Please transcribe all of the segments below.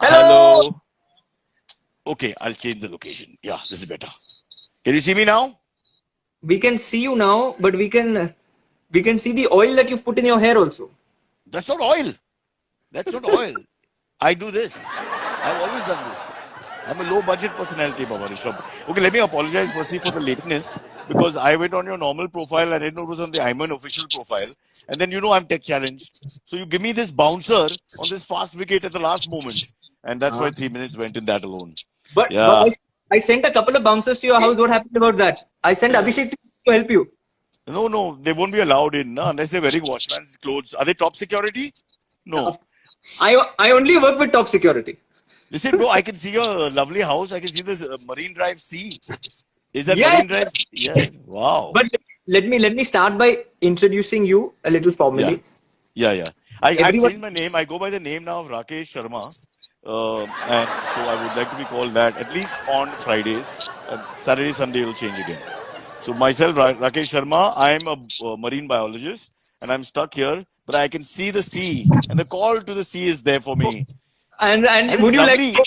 Hello. Hello. Okay, I'll change the location. Yeah, this is better. Can you see me now? We can see you now, but we can see the oil that you've put in your hair also. That's not oil. That's not oil. I do this. I've always done this. I'm a low budget personality, Baba Rishabh. Okay, let me apologize firstly for the lateness because I went on your normal profile. I didn't know it was on the Ayman official profile. And then you know I'm tech challenged. So you give me this bouncer on this fast wicket at the last moment. And that's why Uh, 3 minutes went in that alone. but Yeah. I sent a couple of bouncers to your house. What happened about that? I sent Abhishek to help you. No, no, they won't be allowed in no, unless they're wearing watchman's clothes. Are they top security? No. Uh, I only work with top security. Listen, bro, I can see your lovely house. I can see this Marine Drive Sea. Is that Yes, Marine Drive? Yeah. Wow. but let me start by introducing you a little Yeah. formally. Yeah, yeah. I've Everyone, changed my name. I go by the name now of Rakesh Sharma. And so I would like to be called that at least on Fridays. Saturday, Sunday will change again. So myself, Rakesh Sharma, I'm a marine biologist and I'm stuck here, but I can see the sea and the call to the sea is there for me. and And it's would you like lovely. to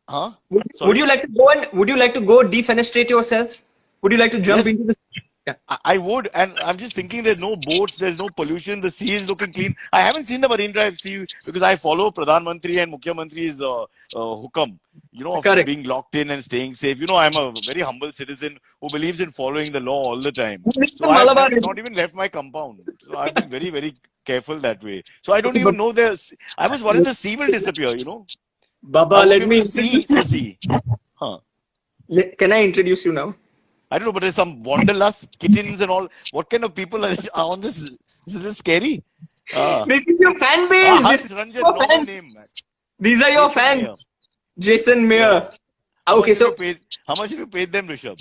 Huh? would Sorry? you like to go and would you like to go defenestrate yourself? Would you like to jump Yes, into the sea? Yeah, I would, and I'm just thinking there's no boats, there's no pollution, the sea is looking clean. I haven't seen the Marine Drive Sea because I follow Pradhan Mantri and Mukhya Mantri's hukam, of correct. being locked in and staying safe. I'm a very humble citizen who believes in following the law all the time. Who is So from I've Malabar? never not even left my compound. So I've been very, very careful that way. So I don't Okay, but even know I was worried the sea will disappear. I Baba, won't let be able me to see introduce the you. sea. Huh. Can I introduce you now? I don't know, but there's some wanderlust, kittens and all. What kind of people are on this? Is this scary? Ah, This is your fan base. This Harsh is Ranjan, your normal fans. name, man. These are your Jason fans. Mayer. Jason Yeah. Mayer. Okay, so How much have you paid them, Rishabh?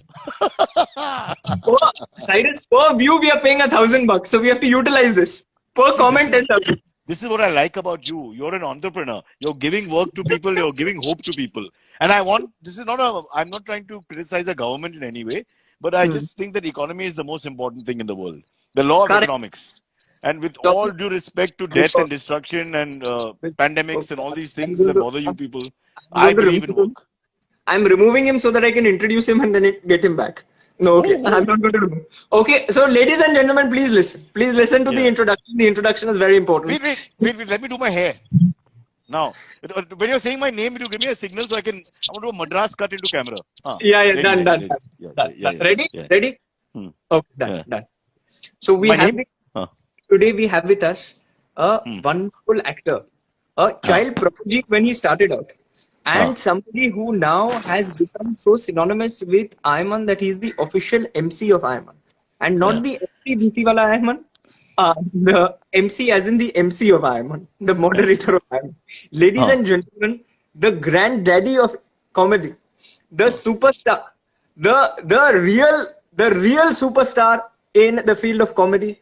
per, Cyrus, per view we are paying $1,000, so we have to utilize this. Per See, comment, 10,000. this is what I like about you. You're an entrepreneur. You're giving work to people. You're giving hope to people. And this is not I'm not trying to criticize the government in any way, but I Hmm. just think that economy is the most important thing in the world. The law of Correct. economics. And with all Talking due respect to death and resource. destruction and Okay, pandemics and all these I'm things going that to bother you people, I'm I going to believe remove in him. work. I'm removing him so that I can introduce him and then get him back. No, okay. I'm Oh, not going to remove. Okay, so ladies and gentlemen, please listen. Please listen to the yeah. introduction. The introduction is very important. Wait. Let me do my hair. Now, when you're saying my name, you give me a signal so I want to do a Madras cut into camera. Huh. Yeah, yeah, Ready, done, ready, done, ready. done, Yeah, done, yeah, yeah, done. yeah. Ready? Yeah. Ready? Hmm. Okay, done, Yeah. done. So we My have name? Huh. today we have with us a Hmm. wonderful actor, a Huh. child prodigy when he started out, Huh. and somebody who now has become so synonymous with Ayman that he's the official MC of Ayman, and not Yeah. the MC BC wala Ayman, the MC as in the MC of Ayman, the Yeah. moderator of Ayman. Ladies Huh. and gentlemen, the granddaddy of comedy, the Huh. superstar, the real superstar in the field of comedy.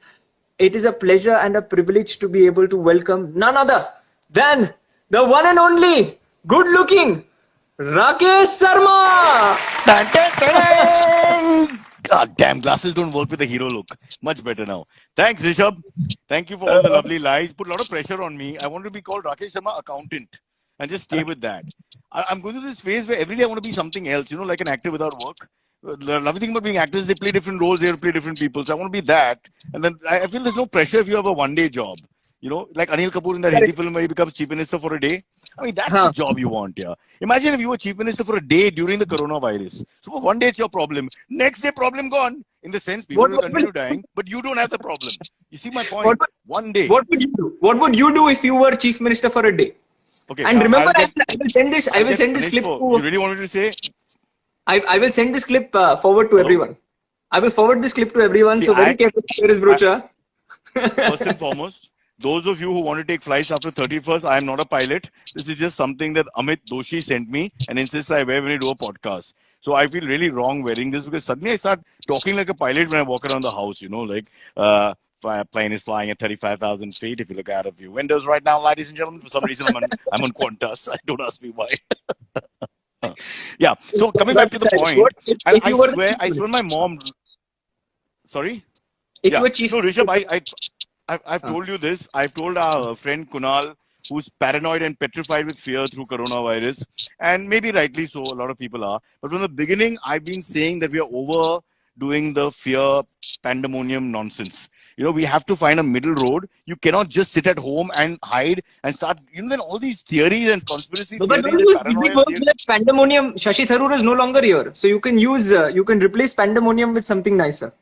It is a pleasure and a privilege to be able to welcome none other than the one and only good looking Rakesh Sharma. Dun, dun, dun, dun. God damn, glasses don't work with a hero look. Much better now. Thanks, Rishabh. Thank you for all the Uh, lovely lies. Put a lot of pressure on me. I want to be called Rakesh Sharma accountant and just stay with that. I'm going through this phase where every day I want to be something else, like an actor without work. The lovely thing about being actors, they play different roles, they play different people. So I want to be that. And then I feel there's no pressure if you have a one-day job. Like Anil Kapoor in that Hindi correct. film where he becomes chief minister for a day. I mean, that's the Huh. job you want, yeah. Imagine if you were chief minister for a day during the coronavirus. So for one day it's your problem. Next day problem gone. In the sense people What, will what, will, continue dying, but you don't have the problem. You see my what, point? would, One day. what would you do? What would you do if you were chief minister for a day? Okay, And remember, I'll get I will send this. I I'll will get send this punished clip for you to. really want me to say I will send this clip forward to hello? everyone. I will forward this clip to everyone. See, So very careful, Cyrus I Brocha. first and foremost, those of you who want to take flights after 31st, I am not a pilot. This is just something that Amit Doshi sent me and insists I wear when we do a podcast. So I feel really wrong wearing this because suddenly I start talking like a pilot when I walk around the house, like plane is flying at 35,000 feet. If you look out of your windows right now, ladies and gentlemen, for some reason I'm on Qantas. Don't ask me why. Yeah. So coming back But to the Cyrus, point, and if you were the chief I swear minister, my mom, sorry. if you Yeah. were chief No, Rishabh, minister, I've uh, told you this. I've told our friend Kunal, who's paranoid and petrified with fear through coronavirus. And maybe rightly so, a lot of people are. But from the beginning, I've been saying that we are overdoing the fear pandemonium nonsense. We have to find a middle road. You cannot just sit at home and hide and start, then all these theories and conspiracy But theories don't and use paranoia big words theories. like pandemonium. Shashi Tharoor is no longer here. So you can replace pandemonium with something nicer.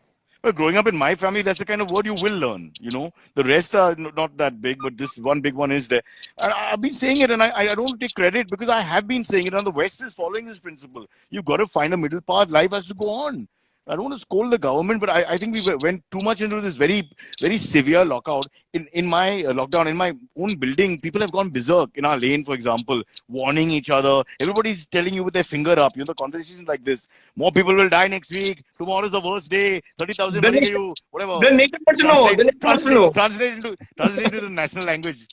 Well, growing up in my family, that's the kind of word you will learn. The rest are not that big, but this one big one is there. And I've been saying it, and I don't take credit because I have been saying it, and the West is following this principle. You've got to find a middle path. Life has to go on. I don't want to scold the government, but I think we went too much into this very, very severe lockout. In my lockdown, in my own building, people have gone berserk in our lane, for example, warning each other. Everybody's telling you with their finger up. The conversations like this. More people will die next week. Tomorrow is the worst day. 30,000 The whatever. The nation wants to know. The nation wants to know. Translate into the national language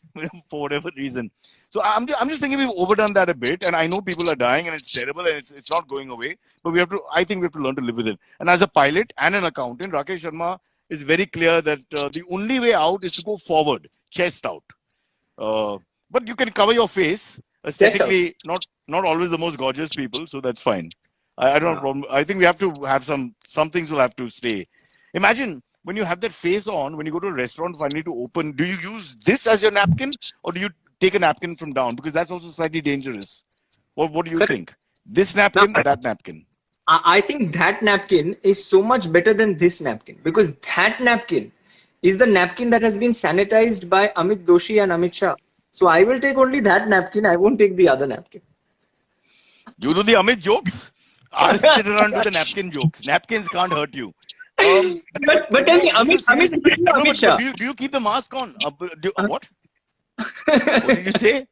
for whatever reason. So I'm just thinking we've overdone that a bit, and I know people are dying, and it's terrible, and it's not going away. But I think we have to learn to live with it. And as a pilot and an accountant, Rakesh Sharma is very clear that the only way out is to go forward, chest out. But you can cover your face. Aesthetically, not always the most gorgeous people, so that's fine. I don't have a problem. I think we have to have some things will have to stay. Imagine when you have that face on, when you go to a restaurant finally to open, do you use this as your napkin or do you take a napkin from down? Because that's also slightly dangerous. What do you think? This napkin, that napkin? I think that napkin is so much better than this napkin because that napkin is the napkin that has been sanitized by Amit Doshi and Amit Shah. So I will take only that napkin. I won't take the other napkin. You do the Amit jokes? I'll sit around with the napkin jokes. Napkins can't hurt you. But tell me, Amit Shah. Do you keep the mask on? What? What did you say?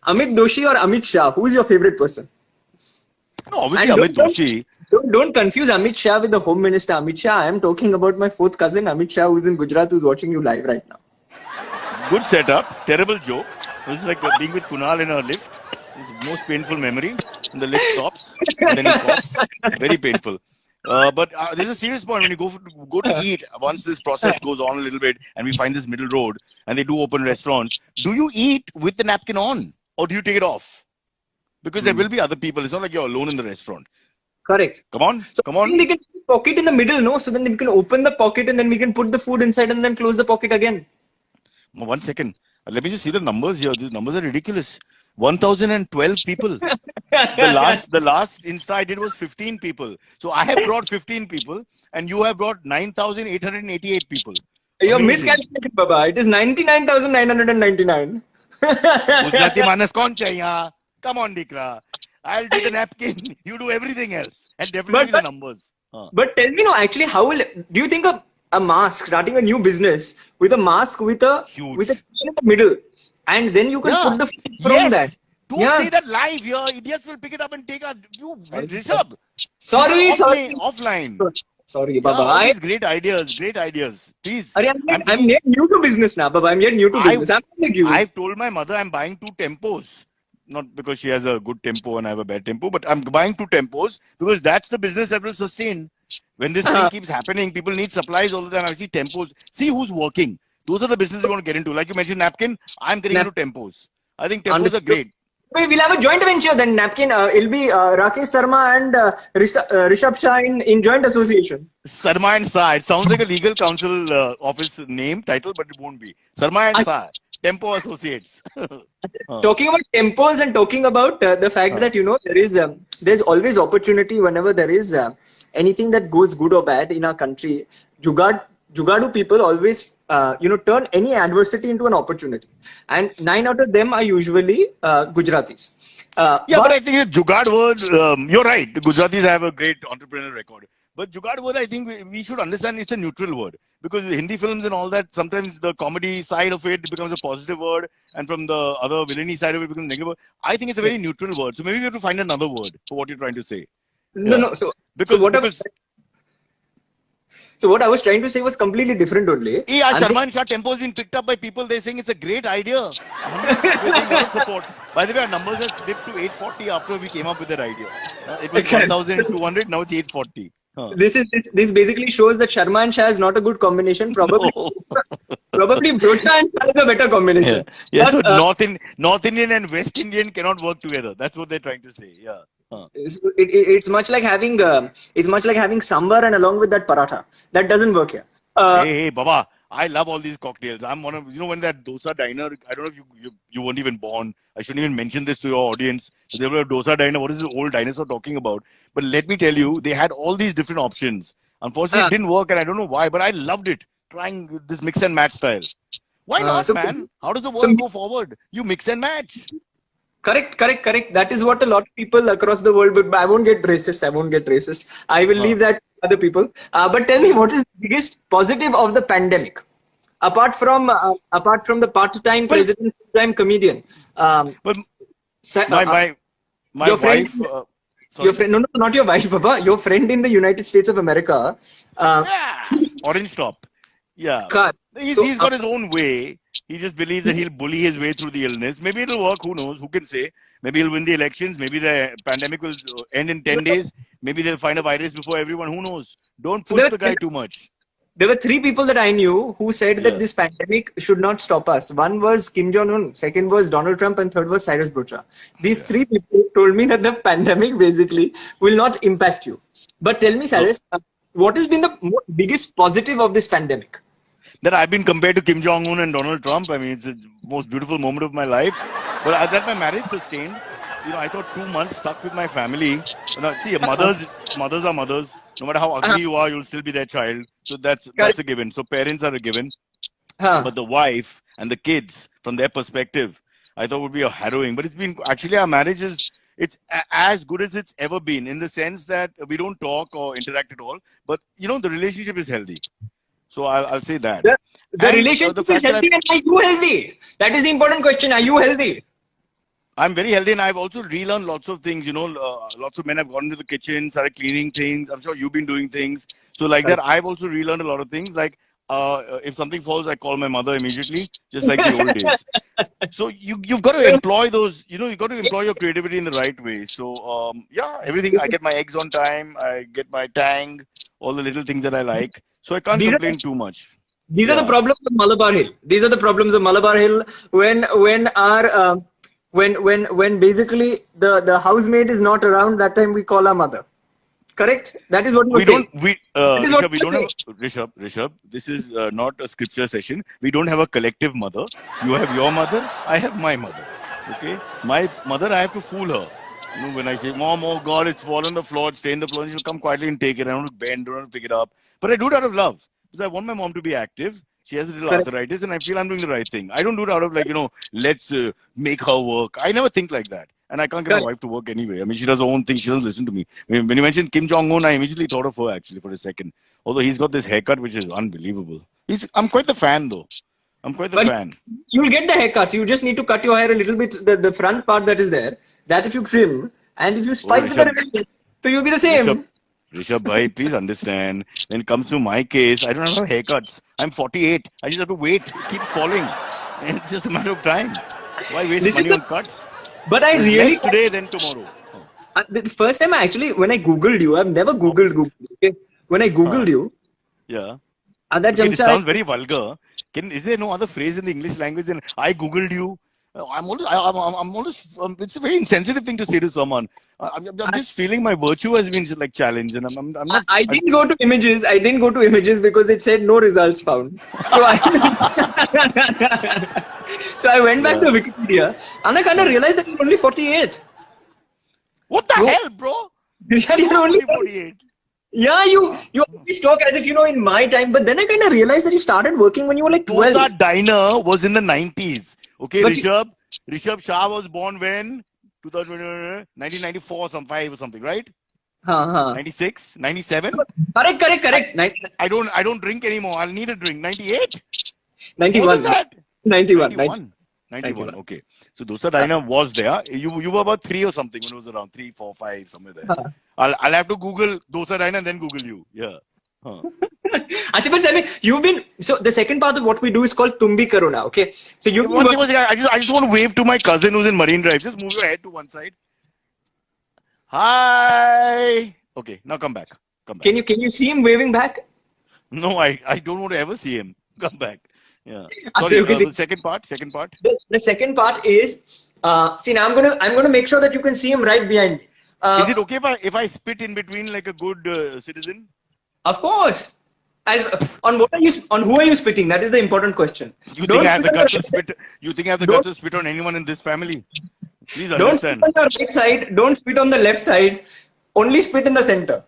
Amit Doshi or Amit Shah? Who is your favorite person? No, obviously Amit Doshi. Don't confuse Amit Shah with the Home Minister Amit Shah. I am talking about my fourth cousin Amit Shah, who's in Gujarat, who's watching you live right now. Good setup. Terrible joke. This is like being with Kunal in a lift. It's the most painful memory. And the lift stops. And then he coughs. Very painful. But there's a serious point when you go to eat. Once this process goes on a little bit and we find this middle road and they do open restaurants, do you eat with the napkin on or do you take it off? Because there will be other people. It's not like you're alone in the restaurant. Correct. Come on. So they can put a pocket in the middle, no? So then we can open the pocket and then we can put the food inside and then close the pocket again. 1 second. Let me just see the numbers here. These numbers are ridiculous. 1,012 people. The last Insta I did was 15 people. So I have brought 15 people and you have brought 9,888 people. You're miscalculated, Baba. It is 99,999. Gujarati Manas kaun chahiye yahan? Come on, Dikra. I'll do the napkin. You do everything else. And definitely the numbers. But tell me, actually, do you think a mask, starting a new business with a mask with a in the middle, and then you can put the food from that? Don't say that live here. Idiots will pick it up and take Rishabh. Sorry. Offline. Sorry, Baba. Great ideas. Please. I'm yet new to business now, Baba. I'm yet new to business. I'm like you. I've told my mother I'm buying 2 tempos. Not because she has a good tempo and I have a bad tempo, but I'm buying 2 tempos because that's the business that will sustain. When this thing keeps happening, people need supplies all the time. I see tempos. See who's working. Those are the businesses we're going to get into. Like you mentioned, napkin. I'm getting into tempos. I think tempos are great. We'll have a joint venture then, napkin. It'll be Rakesh Sharma and Rishabh Shah in joint association. Sharma and Shah. It sounds like a legal counsel office name, title, but it won't be. Sharma and Shah. Tempo Associates. Talking about tempos and talking about the fact that, there's always opportunity whenever there is anything that goes good or bad in our country. Jugadu people always, turn any adversity into an opportunity. And 9 out of them are usually Gujaratis. But I think Jugad word, you're right. The Gujaratis have a great entrepreneurial record. But Jugad word, I think we should understand it's a neutral word. Because Hindi films and all that, sometimes the comedy side of it becomes a positive word. And from the other villainy side of it becomes a negative word. I think it's a very neutral word. So maybe we have to find another word for what you're trying to say. No. So what I was trying to say was completely different only. Sharma and Shah tempo has been picked up by people. They're saying it's a great idea. Support. By the way, our numbers have slipped to 840 after we came up with that idea. It was 1,200. Now it's 840. This basically shows that Sharma and Shah is not a good combination. Probably Probably brocha and chai is a better Yeah. combination. Yeah. But So North Indian and West Indian cannot work together. That's what they're trying to say. Yeah. it's much like having sambar and along with that paratha. That doesn't work here. Hey, Baba, I love all these cocktails. I'm one of, when that dosa diner, I don't know if you weren't even born. I shouldn't even mention this to your audience. There were a dosa diner. What is this old dinosaur talking about? But let me tell you, they had all these different options. Unfortunately, uh, it didn't work, and I don't know why, but I loved it. Trying this mix and match style. Why uh, not, so man? How does the so world go forward? You mix and match. correct. That is what a lot of people across the world. But I won't get racist. I will Huh. leave that to other people. But tell me, what is the biggest positive of the pandemic? Apart from the part-time Well, president, full-time comedian, um, but sa- my my my your friend, wife. your Sorry. friend, no, no, not your wife, Baba, your friend in the United States of America, uh, Yeah, orange top. Yeah, car. he's got his own way. He just believes that he'll bully his way through the illness. Maybe it'll work. Who knows? Who can say? Maybe he'll win the elections. Maybe the pandemic will end in 10 days. Maybe they'll find a virus before everyone. Who knows? Don't So push the guy too much. there were three people that I knew who said that Yeah, this pandemic should not stop us. One was Kim Jong Un, second was Donald Trump, and third was Cyrus Brocha. These yeah. three people told me that the pandemic basically will not impact you. But tell me, So Cyrus, what has been the biggest positive of this pandemic? that I've been compared to Kim Jong Un and Donald Trump. I mean, it's the most beautiful moment of my life. But that my marriage sustained. I thought 2 months stuck with my family. See, mothers are mothers. No matter how Uh, ugly you are, you'll still be their child. So that's correct. a given. So parents are a given. Huh. But the wife and the kids, from their perspective, I thought would be a harrowing. But it's been actually our marriage is as good as it's ever been in the sense that we don't talk or interact at all. But the relationship is healthy. So I'll say that. The And the relationship is fact that healthy, and are you healthy? That is the important question. Are you healthy? I'm very healthy, and I've also relearned lots of things. Lots of men have gone into the kitchen, started cleaning things. I'm sure you've been doing things. So like that, I've also relearned a lot of things. Like if something falls, I call my mother immediately, just like the old days. So you've got to employ those. You've got to employ your creativity in the right way. So yeah, everything. I get my eggs on time. I get my tang. All the little things that I like. So I can't These are complain too much. these are the Yeah. problems of Malabar Hill. These are the problems of Malabar Hill when our when basically the housemaid is not around. That time we call our mother. Correct. That is what you were We don't, saying. we, That is what Rishabh, we you don't were have, saying. Rishabh, this is not a scripture session. We don't have a collective mother. You have your mother, I have my mother. Okay? My mother, I have to fool her. When I say, Mom, oh God, it's fallen on the floor, stay in the floor, and she'll come quietly and take it. I don't want to bend, don't want to pick it up. But I do it out of love because I want my mom to be active. She has a little Correct. arthritis, and I feel I'm doing the right thing. I don't do it out of let's make her work. I never think like that. And I can't get my Correct. wife to work anyway. I mean, she does her own thing. She doesn't listen to me. When you mentioned Kim Jong Un, I immediately thought of her actually for a second. Although he's got this haircut, which is unbelievable. I'm quite the fan though. I'm quite the But fan. you will get the haircut. You just need to cut your hair a little bit. The front part that is there, that if you trim and if you Oh, spike with the Rishabh, remainder, so you'll be the Rishabh, same. Rishabh, bhai, please understand. When it comes to my case, I don't have haircuts. I'm 48. I just have to wait. It keeps falling. And it's just a matter of time. Why waste This is money the. on cuts? But I There's really less today than tomorrow. the first time when I googled you, I've never googled Opposite. Google. Okay? When I googled Huh. you, Yeah. that Okay, this jamcha, sounds very vulgar. Is there no other phrase in the English language than I googled you? I'm always. It's a very insensitive thing to say to someone. I'm just feeling my virtue has been like challenged, and I'm not. I didn't go to images. I didn't go to images because it said no results found. So I so I went back to Yeah. Wikipedia and I kind of Huh. realized that you're only 48. What the You hell, bro? you're I'm only only 48. yeah, you always talk as if in my time, but then I kind of realized that you started working when you were like 12. Dosa Diner was in the 90s. Okay, But you, Rishabh Shah was born when? 2000, 1994, some 5 or something, right? huh. 96, 97. I, Correct. I don't drink anymore. I'll need a drink. 98? More than 91. that? 91. 91. 91. 91. Okay. So Dosa Diner was there. You were about 3 or something when it was around 3, 4, 5, somewhere there. Huh. I'll have to Google Dosa Diner and then Google you. Yeah. Huh. Actually, but tell me, you've been so the second part of what we do is called Tumbi Karona. Okay, so you've been One second. I just want to wave to my cousin who's in Marine Drive. Just move your head to one side. Hi. Okay, now come back. Come back. can you see him waving back? No, I don't want to ever see him. Come back. Yeah. After Sorry. kissing. The second part. Second part. The second part is, see, now I'm gonna make sure that you can see him right behind me. Is it okay if I spit in between like a good citizen? Of course. As on what are you on who are you spitting? That is the important question. You think Don't I have spit the on guts your, to spit? You think I have the don't, guts to spit on anyone in this family? Please don't spit understand. on your right side. Don't spit on the left side. Only spit in the center.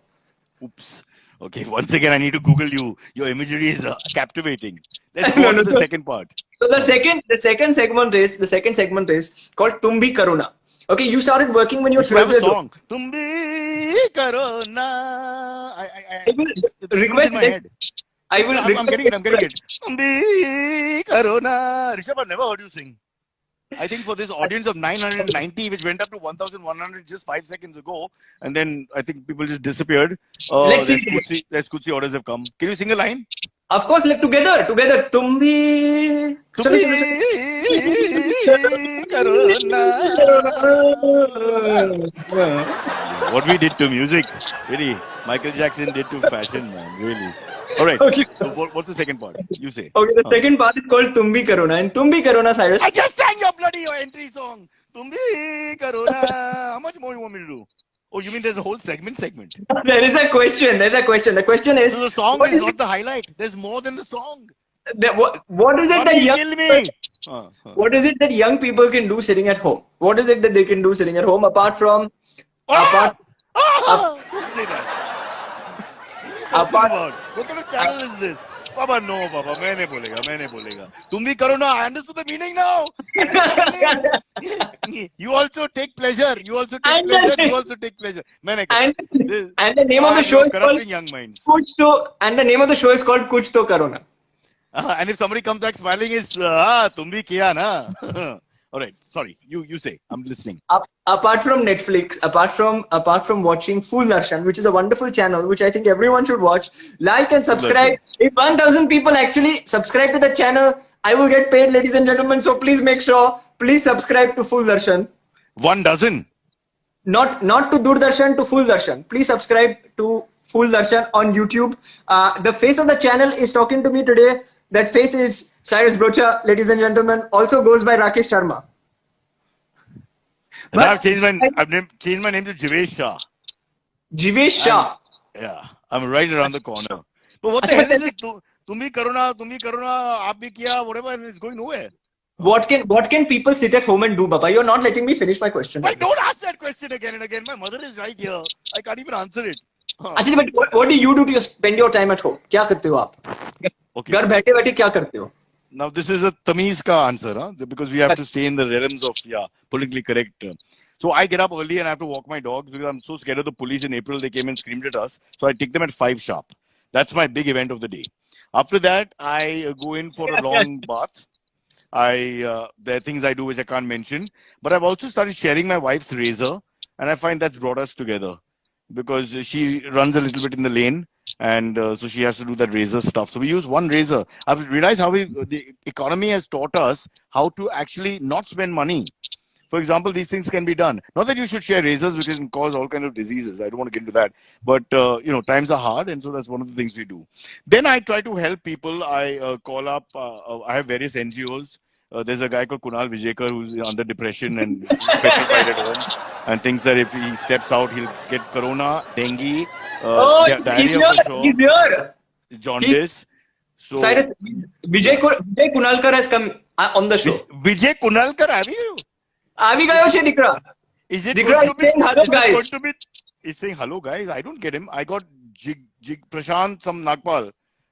Oops. Okay. Once again, I need to Google you. Your imagery is captivating. Let's go No, on no, to the no. second part. So the second segment is called Tum Bhi Karuna. Okay, you started working when you We were should have 12 a years old. song. Tum bhi karo na. I will The tune is in request my head. I will I'm getting it. I'm getting it. request Tum bhi karo na. Rishabh, I've never heard you sing. I think for this audience of 990, which went up to 1,100 just 5 seconds ago, and then I think people just disappeared. Let's see. There's Kutsi orders have come. Can you sing a line? Of course, like together. Tum bhi. Tum Chalo, chalo, bhi karo na. chalo. What we did to music, really, Michael Jackson did to fashion, man, really. All right. Okay. So what's the second part? You say. Okay, the second part is called Tum Bhi Karuna. And Tum Bhi Karuna, Cyrus. I just sang your bloody entry song. Tum bhi karo na. How much more you want me to do? Oh, you mean there's a whole segment? There is a question. There's a question. The question is, So the song what is not the highlight. There's more than the song. what is it that Mommy, young kill me. what is it that young people can do sitting at home? What is it that they can do sitting at home apart from apart Don't say that. apart What kind of channel is this? Baba, no, Baba. मैं नहीं बोलेगा. तुम भी करो ना. I understood the meaning now. You also take pleasure. You also take pleasure. मैं नहीं and करूँ. and the name of the show is called corrupting young minds. Kuch To, and the name of the show is called Kuch To Karo Na. And if somebody comes back smiling, is तुम भी किया ना. All right. Sorry. You say. I'm listening. Apart from Netflix, apart from watching Full Darshan, which is a wonderful channel, which I think everyone should watch, like and subscribe. If 1,000 people actually subscribe to the channel, I will get paid, ladies and gentlemen. So please make sure, please subscribe to Full Darshan. 1 dozen. Not to Doordarshan, to Full Darshan. Please subscribe to Full Darshan on YouTube. The face of the channel is talking to me today. That face is Cyrus Brocha, ladies and gentlemen. Also goes by Rakesh Sharma. And I've changed my name to Jivesh Shah. Jivesh Shah. Yeah, I'm right around the corner. But what the hell is it? तुम भी करो ना, आप भी किया, whatever, it's going nowhere. What can people sit at home and do, Baba? You're not letting me finish my question. Why don't ask that question again and again? My mother is right here. I can't even answer it. Actually, but what do you do to spend your time at home? क्या करते हो आप? Okay. घर बैठे बैठे क्या करते हो? Now this is a Tamiz ka answer, huh? Because we have to stay in the realms of politically correct. So I get up early and I have to walk my dogs because I'm so scared of the police. In April they came and screamed at us, so I take them at 5 sharp. That's my big event of the day. After that, I go in for a long bath. There are things I do which I can't mention, but I've also started sharing my wife's razor, and I find that's brought us together because she runs a little bit in the lane. And so she has to do that razor stuff. So we use one razor. I've realized how the economy has taught us how to actually not spend money. For example, these things can be done. Not that you should share razors because it can cause all kinds of diseases. I don't want to get into that. But, times are hard. And so that's one of the things we do. Then I try to help people. I call up. I have various NGOs. There's a guy called Kunal Vijekar who's under depression and petrified at home and thinks that if he steps out, he'll get corona, dengue, diarrhea for sure, he's here. jaundice. So, Cyrus, Vijay Kunalkar has come on the show. Vijay Kunalkar, have you? Avi gayo che Dikra. Is it Dikra is saying hello, guys. He's saying hello, guys. I don't get him. I got Prashant, some Nagpal,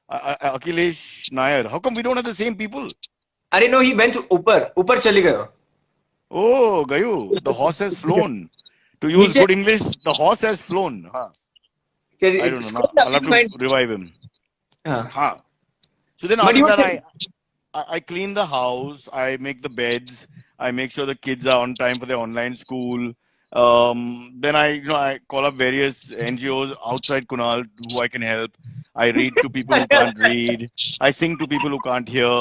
Akhilesh Nair. How come we don't have the same people? Arey no, he went upar chali gayo. Oh, Gayu, the horse has flown. To use good English, the horse has flown. Huh. I don't know. I'll have to revive him. Huh. So then after that, I clean the house. I make the beds. I make sure the kids are on time for their online school. Then I call up various NGOs outside Kunal who I can help. I read to people who can't read. I sing to people who can't hear.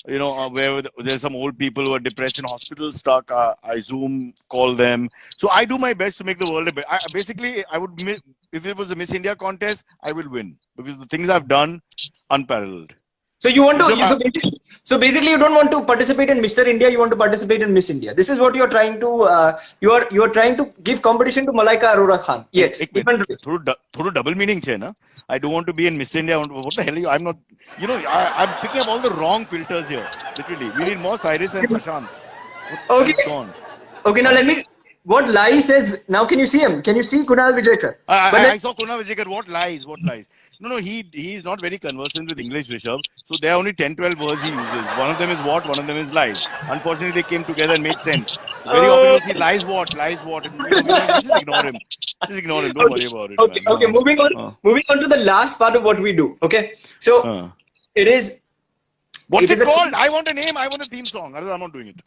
Where there's some old people who are depressed in hospital stuck, I Zoom call them. So I do my best to make the world a better. Basically, if it was a Miss India contest, I will win because the things I've done, unparalleled. So you want to So basically, you don't want to participate in Mr. India. You want to participate in Miss India. This is what you're trying to. You are trying to give competition to Malaika Arora Khan. Yes. एक minute थोड़ा double meaning है ना. I don't want to be in Mr. India. What the hell are you? I'm not. You know, I'm picking up all the wrong filters here. Literally, we need more Cyrus and Prashant. Okay. What's gone? Okay. Now let me. What Lai says. Now can you see him? Can you see Kunal Vijayakar? I saw Kunal Vijayakar. What lies? What lies? No, he is not very conversant with English, Rishabh. So there are only 10, 12 words he uses. One of them is what, one of them is lies. Unfortunately, they came together and made sense. Very often you see lies what. Just ignore him. Just ignore him. Don't worry about it. Okay, man. okay. Moving on to the last part of what we do. Okay, so it is. What's it called? I want a name. I want a theme song. Otherwise, I'm not doing it.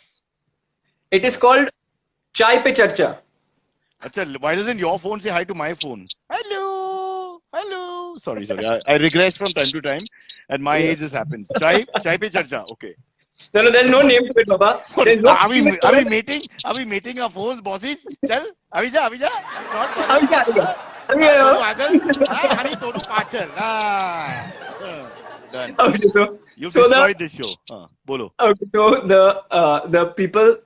It is called Chai Pe Charcha. Achha, why doesn't your phone say hi to my phone? Hello. Sorry. I regress from time to time. At my age, this happens. Chai Pe Charcha. Okay. No, there's no name to it, Baba. No are we mating? Are we mating our phones, bossy? Chal, Avija. Honey, Toto Pachar. Done. Okay, You destroyed this show. Bolo. Okay, so the people,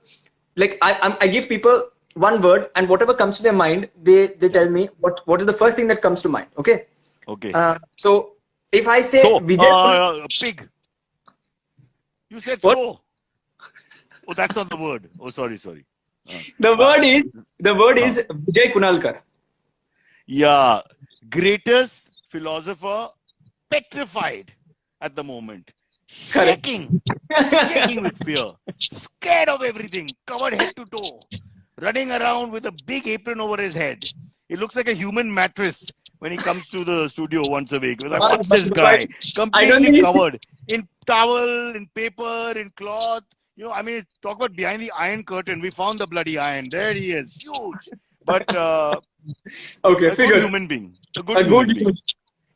like I give people one word, and whatever comes to their mind, they tell me what is the first thing that comes to mind. Okay. Okay. So if I say Vijay, pig. You said what? so. Oh, that's not the word. Oh, sorry. The word is Vijay Kunalkar. Yeah, greatest philosopher, petrified at the moment, shaking with fear, scared of everything, covered head to toe, running around with a big apron over his head. He looks like a human mattress when he comes to the studio once a week. We're like, what's this guy? Completely covered in towel, in paper, in cloth. You know, I mean, talk about behind the iron curtain. We found the bloody iron. There he is, huge. But okay, a good human being. A good human being.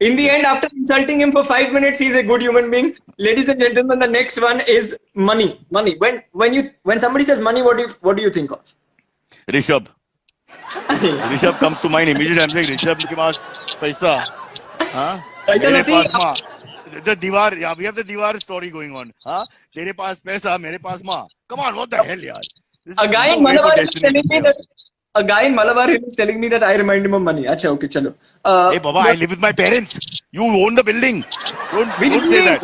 In the end, after insulting him for 5 minutes, he's a good human being. Ladies and gentlemen, the next one is money. Money. When somebody says money, what do you think of? Rishabh. Rishabh comes to mind immediately. I'm like, Rishabh ke paas paisa. Huh? Mere paas ma. The Diwar, yeah, we have the Diwar story going on. Huh? Tere paas paisa, mere paas ma. Come on, what the hell, yaar? A guy in Malabar is telling me that I remind him of money. Acha, okay, chalo. Hey, Baba, I live with my parents. You own the building. Don't say that.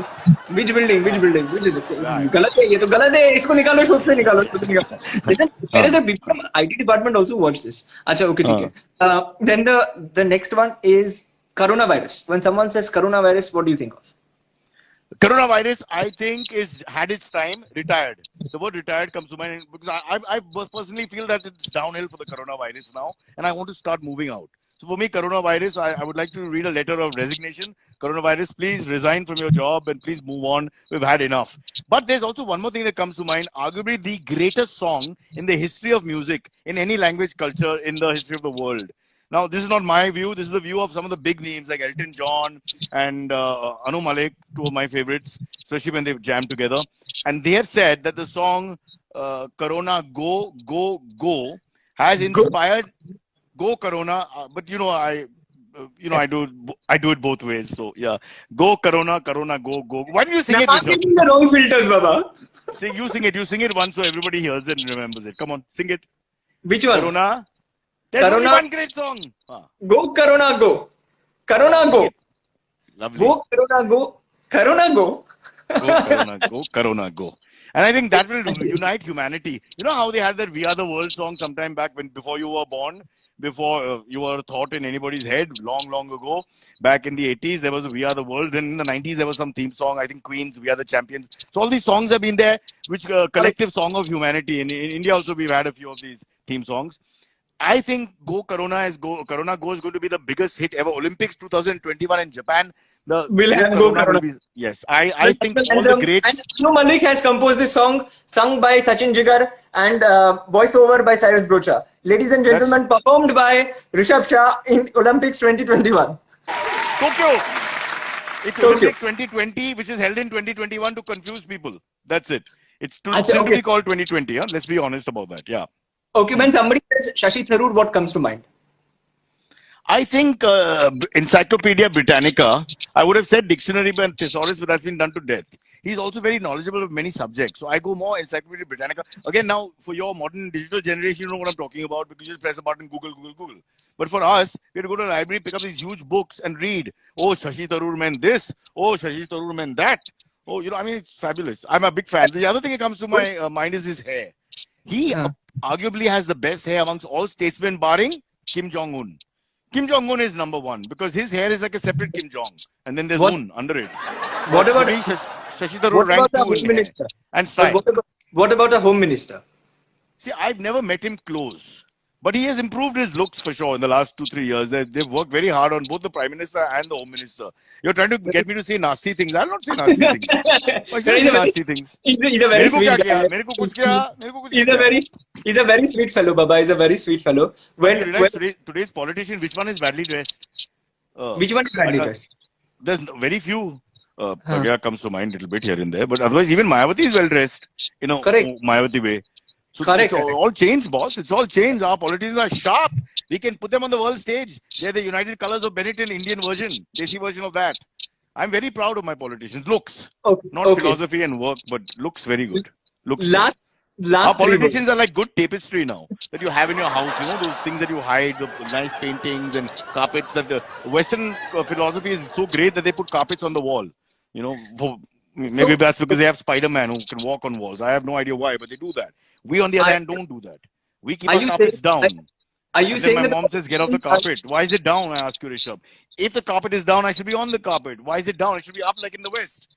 Which building? Galat hai, ye to galat hai. Isko nikalo, shop se nikalo. There is a big IT department also watch this. Acha, okay, theek hai. Then the next one is coronavirus. When someone says coronavirus, what do you think of? Coronavirus, I think, is had its time, retired. The word retired comes to mind because I personally feel that it's downhill for the coronavirus now, and I want to start moving out. So for me, coronavirus, I would like to read a letter of resignation. Coronavirus, please resign from your job and please move on. We've had enough. But there's also one more thing that comes to mind, arguably the greatest song in the history of music, in any language culture, in the history of the world. Now, this is not my view. This is the view of some of the big names like Elton John and Anu Malik, two of my favorites, especially when they jammed together. And they have said that the song Corona Go, Go, Go has inspired Go Corona. But I do it both ways. So yeah, Go Corona, Corona, Go, Go. Why don't you sing it, Rishabh? I'm the wrong filters, Baba. You sing it once so everybody hears it and remembers it. Come on, sing it. Which one? Corona. There's only one great song. Go Corona Go. Corona Go. Lovely. Go Corona Go. Corona Go. Go Corona Go. Corona Go. And I think that will unite humanity. You know how they had that We Are the World song sometime back before you were born, before you were thought in anybody's head, long ago. Back in the 80s, there was a We Are the World. Then in the 90s, there was some theme song. I think Queen's We Are the Champions. So all these songs have been there, which collective song of humanity. In India also, we've had a few of these theme songs. I think Corona Go is going to be the biggest hit ever. Olympics 2021 in Japan. Will have Go Corona. Yes, I think all the greats. And Anu Malik has composed this song, sung by Sachin Jigar and voiceover by Cyrus Brocha. Ladies and gentlemen, performed by Rishabh Shah in Olympics 2021. Tokyo. It's Olympics 2020, which is held in 2021 to confuse people. That's it. It's to be called 2020. Huh? Let's be honest about that. Yeah. Okay, when somebody says Shashi Tharoor, what comes to mind? I think Encyclopedia Britannica. I would have said dictionary and thesaurus, but that's been done to death. he's also very knowledgeable of many subjects. So I go more Encyclopedia Britannica. Again, now for your modern digital generation, you know what I'm talking about because you just press a button, Google, Google, Google. But for us, we have to go to the library, pick up these huge books and read. Oh, Shashi Tharoor meant this. Oh, Shashi Tharoor meant that. Oh, I mean, it's fabulous. I'm a big fan. The other thing that comes to my mind is his hair. He arguably has the best hair amongst all statesmen, barring Kim Jong-un. Kim Jong-un is number one because his hair is like a separate Kim Jong. And then there's Un under it. What But about for me, Shashi Tharoor ranked 2 in hair. And style. What about a home minister? See, I've never met him close. But he has improved his looks for sure in the last 2-3 years. They've worked very hard on both the Prime Minister and the Home Minister. You're trying to get me to say nasty things. I'll not say nasty things. Why should I say nasty things? He's a very sweet guy. He's a very sweet fellow, Baba. He's a very sweet fellow. Today's politician, which one is badly dressed? Which one is badly dressed? There's very few. Pragya comes to mind a little bit here and there. But otherwise, even Mayawati is well dressed. Correct. Mayawati way. So Correct. It's all changed, boss. It's all changed. Our politicians are sharp. We can put them on the world stage. They're the United Colors of Benetton, Indian version, Desi version of that. I'm very proud of my politicians. Looks, not philosophy and work, but looks very good. Looks. Our politicians are like good tapestry now that you have in your house. Those things that you hide, the nice paintings and carpets. That the Western philosophy is so great that they put carpets on the wall. Maybe that's because they have Spider-Man who can walk on walls. I have no idea why, but they do that. We, on the other hand, don't do that. We keep our carpets down. Are you saying my mom says, get off the carpet. Why is it down? I ask you, Rishabh. If the carpet is down, I should be on the carpet. Why is it down? It should be up like in the West.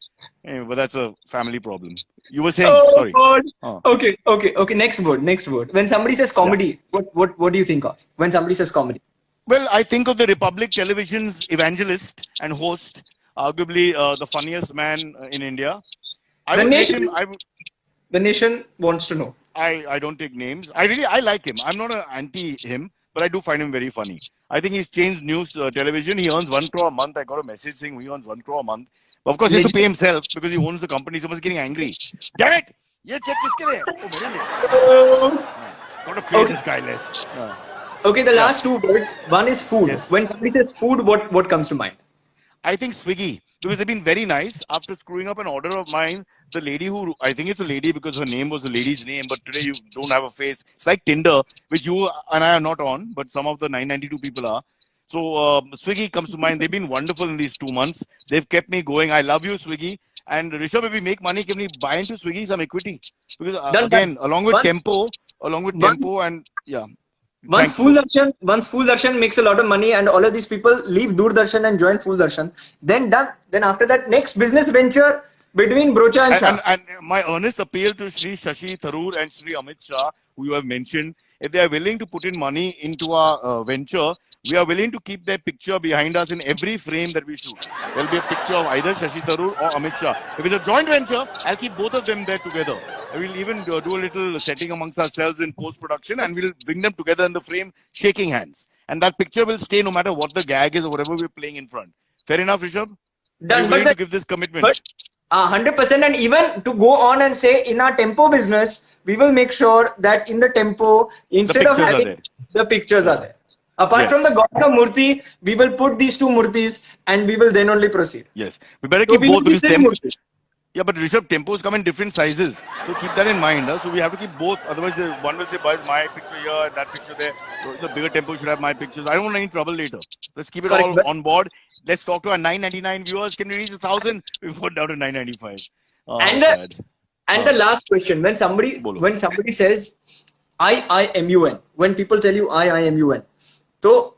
Anyway, but that's a family problem. You were saying, sorry. God. Okay. Next word. When somebody says comedy, what do you think of? When somebody says comedy? Well, I think of the Republic Television's evangelist and host, arguably the funniest man in India. The nation wants to know. I don't take names. I like him. I'm not anti him, but I do find him very funny. I think he's changed news television. He earns 1 crore a month. I got a message saying he earns 1 crore a month. But of course, he has to pay himself because he owns the company. So he was getting angry. Damn it! Ye check kiske liye? Oh, mere liye. Got to pay this guy less. Okay, the last 2 words. One is food. Yes. When somebody says food, what comes to mind? I think Swiggy, because they've been very nice. After screwing up an order of mine, the lady who, I think it's a lady because her name was a lady's name, but today you don't have a face. It's like Tinder, which you and I are not on, but some of the 992 people are. So Swiggy comes to mind. They've been wonderful in these 2 months. They've kept me going. I love you, Swiggy. And Rishabh, if we make money, can we buy into Swiggy some equity? Because again, along with Tempo and yeah. Once Full Darshan makes a lot of money and all of these people leave Doordarshan and join Full Darshan, then after that, next business venture between Brocha and Shah. And my earnest appeal to Shri Shashi Tharoor and Shri Amit Shah, who you have mentioned, if they are willing to put in money into our venture, we are willing to keep their picture behind us in every frame that we shoot. There will be a picture of either Shashi Tharoor or Amit Shah. If it's a joint venture, I'll keep both of them there together. We'll even do a little setting amongst ourselves in post-production and we'll bring them together in the frame, shaking hands. And that picture will stay no matter what the gag is or whatever we're playing in front. Fair enough, Rishabh? Are you willing to give this commitment? 100%. And even to go on and say, in our Tempo business, we will make sure that in the Tempo, instead of having the pictures are there. Apart from the God of Murti, we will put these 2 Murtis and we will then only proceed. Yes. We better keep both because Tempo. Yeah, but Rishabh, tempos come in different sizes. So keep that in mind. So we have to keep both. Otherwise, one will say, "Boys, my picture here, that picture there." So the bigger tempo should have my pictures. I don't want any trouble later. Let's keep it all on board. Let's talk to our 999 viewers. Can we reach 1,000? We've gone down to 995. And the last question: when somebody says IIMUN, when people tell you IIMUN, so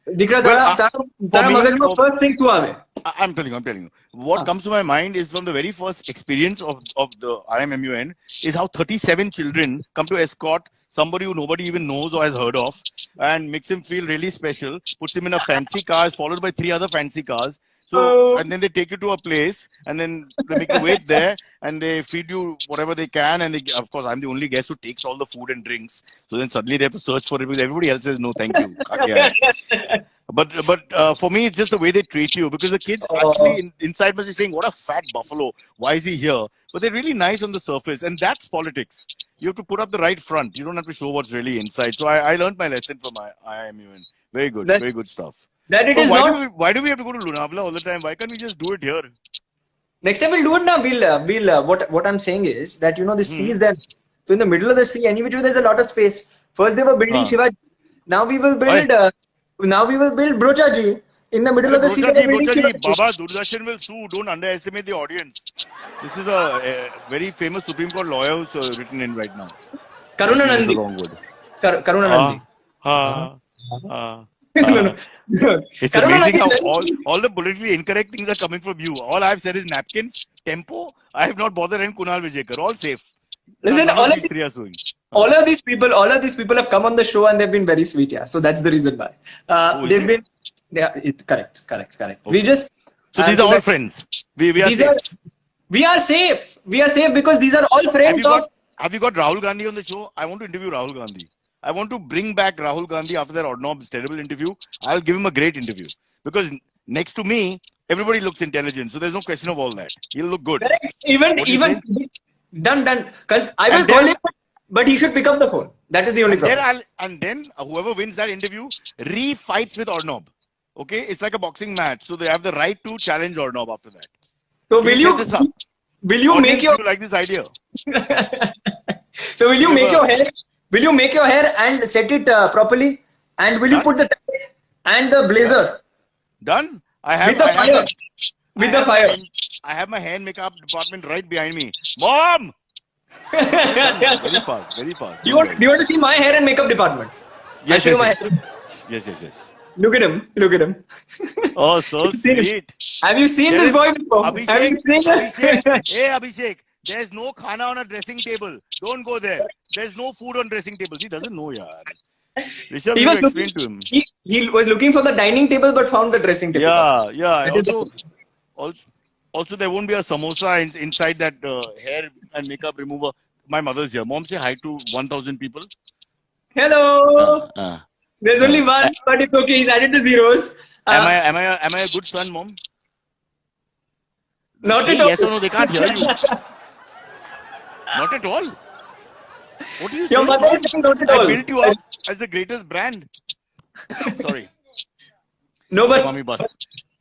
first thing to aave. I'm telling you. What comes to my mind is from the very first experience of the IIMUN is how 37 children come to escort somebody who nobody even knows or has heard of and makes him feel really special, puts him in a fancy car, followed by 3 other fancy cars. So, and then they take you to a place and then they make you wait there and they feed you whatever they can. And of course, I'm the only guest who takes all the food and drinks. So then suddenly they have to search for it because everybody else says, no, thank you. But for me, it's just the way they treat you because the kids actually inside must be saying, what a fat buffalo. Why is he here? But they're really nice on the surface. And that's politics. You have to put up the right front. You don't have to show what's really inside. So I learned my lesson from IIMUN. Very good. Very good stuff. Why do we have to go to Lonavala all the time? Why can't we just do it here? Next time we'll do it now. What I'm saying is that the sea is there. So in the middle of the sea, anyway, there's a lot of space. First they were building Shivaji. Now we will build. Now we will build Brochaji. In the middle of the sea, they were building Brochaji, Shivaji. Baba, Doordarshan will sue. Don't underestimate the audience. This is a very famous Supreme Court lawyer who's written in right now. Karuna That's Nandi. the wrong word. Karuna Nandi. No. It's Karuna amazing how Nandi. all the politically incorrect things are coming from you. All I've said is napkins, tempo. I have not bothered, and Kunal Vijayakar. All safe. Listen, None all of of these three are suing. all of these people have come on the show and they've been very sweet. Yeah, so that's the reason why. Is They've it? been. Yeah, correct. Okay. We just. So these are all friends. We are These safe. we are safe. We are safe because these are all friends of. Have you got Rahul Gandhi on the show? I want to interview Rahul Gandhi. I want to bring back Rahul Gandhi after that Ordnob's terrible interview. I'll give him a great interview. Because next to me, everybody looks intelligent. So there's no question of all that. He'll look good. Correct. What do you Even done. I will And call then- him, but he should pick up the phone. That is the only problem. Then whoever wins that interview re-fights with Ornob. Okay? It's like a boxing match. So they have the right to challenge Ornob after that. So Can you set this up? will you Audience, make your do you like this idea? so will you make your hair? Will you make your hair and set it properly? And will you Done. put the tie and the blazer Done? I have with the I have fire? my- With I the have fire. I have my hair and makeup department right behind me. Mom! Very fast, very fast. Do you want to see my hair and makeup department? Yes, I'll show you my yes, hair. yes. Look at him. Look at him. Oh, so sweet. Have you seen this boy before? Have Abhishek, you seen hey Abhishek, there's no khana on a dressing table. Don't go there. There's no food on dressing tables. He doesn't know, yaar. Rishabh, He you was explain to him. he was looking for the dining table but found the dressing table. Yeah. That is Also, there won't be a samosa inside that hair and makeup remover. My mother's here. Mom, say hi to 1,000 people. Hello. There's only one, but it's okay. He's added the zeros. Am I a good son, Mom? Not Say at all. yes or no, they can't hear you. Not at all. What do you say? Your mother is saying not at I all. built you up as the greatest brand. Sorry. No, Mommy bus.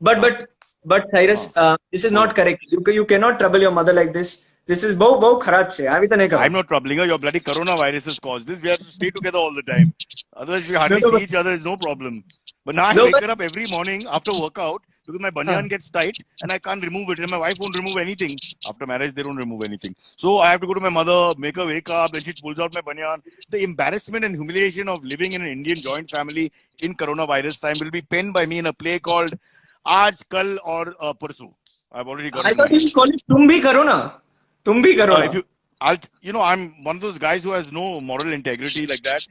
but Cyrus, this is not correct. You cannot trouble your mother like this. This is बहु खराब छे. अभी तो नहीं करो. I'm not troubling her. Your bloody coronavirus has caused this. We have to stay together all the time. Otherwise, we hardly No, see each other. There's no problem. But now I No, wake but- her up every morning after workout because my banyan gets tight and I can't remove it. And my wife won't remove anything. After marriage, they don't remove anything. So I have to go to my mother, make her wake up, and she pulls out my banyan. The embarrassment and humiliation of living in an Indian joint family in coronavirus time will be penned by me in a play called Aaj, Kal or Parsu. I've already got I it. thought you call it तुम भी करो ना. तुम भी करो If ना. I'm one of those guys who has no moral integrity like that.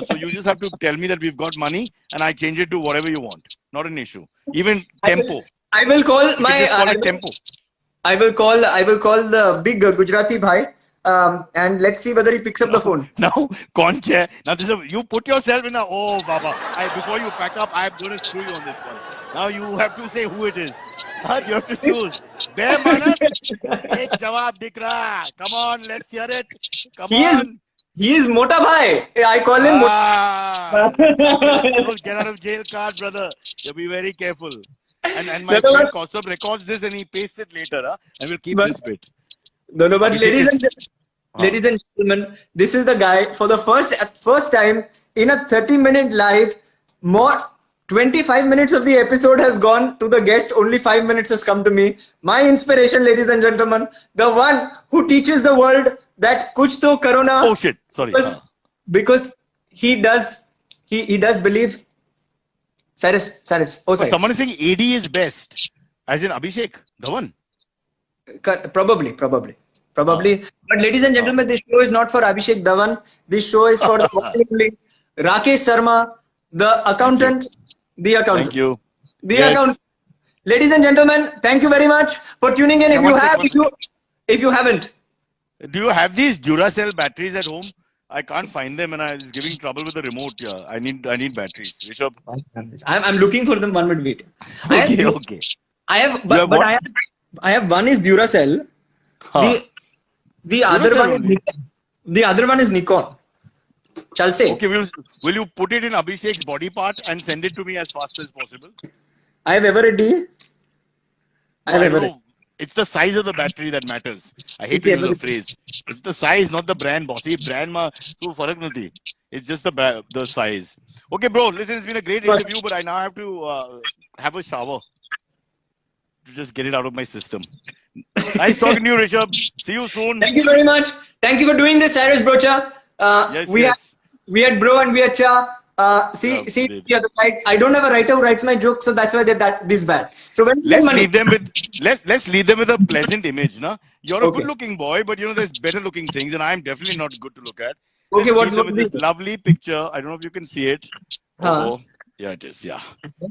So you just have to tell me that we've got money and I change it to whatever you want. Not an issue. Even tempo. I will call You my. can just call it tempo. I will call the big Gujarati bhai, and let's see whether he picks up the phone. Now, conche. Now you put yourself in a Baba. Before you pack up, I'm going to screw you on this one. Now you have to say who it is. You have to choose. Bear Manas. Ek jawab dik raha. Come on, let's hear it. Come on. He is Mota bhai. I call him. Get out of jail card, brother. You be very careful. And my friend Kaustubh records this and he pastes it later. And we'll keep this bit. No, but Abhishek ladies and gentlemen, this is the guy for the first time in a 30-minute live. 25 minutes of the episode has gone to the guest. Only 5 minutes has come to me. My inspiration, ladies and gentlemen, the one who teaches the world that kuch to karo na. Oh shit! Sorry. Because he does believe. Cyrus. Oh, Cyrus. Someone is saying AD is best, as in Abhishek Dhawan. Probably. But ladies and gentlemen, this show is not for Abhishek Dhawan. This show is for the one and only Rakesh Sharma, the accountant. The accountant. Thank you. The accountant. Ladies and gentlemen, thank you very much for tuning in. If you haven't. Do you have these Duracell batteries at home? I can't find them and I was giving trouble with the remote. Yeah, I need batteries. Rishabh. I'm looking for them. 1 minute wait. Okay. I have one is Duracell. The other one is Nikon. Chal se. Okay, will you put it in Abhishek's body part and send it to me as fast as possible? I have ever ready. It's the size of the battery that matters. I hate to use the phrase. It's the size, not the brand, bossy. Brand ma to farak nahi. It's just the size. Okay, bro. Listen, it's been a great interview, but I now have to have a shower to just get it out of my system. Nice talking to you, Rishabh. See you soon. Thank you very much. Thank you for doing this, Cyrus Brocha. We had Bro and we had Cha. See the other side. I don't have a writer who writes my jokes, so that's why they're this bad. So when let's leave them with a pleasant image, na? You're a good-looking boy, but there's better-looking things, and I'm definitely not good to look at. Okay, what's with this lovely picture? I don't know if you can see it. Oh, yeah, it is. Yeah,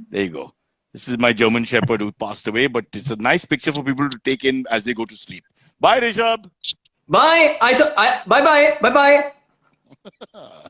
there you go. This is my German Shepherd who passed away, but it's a nice picture for people to take in as they go to sleep. Bye, Rishabh. Bye. Bye. Bye. Bye.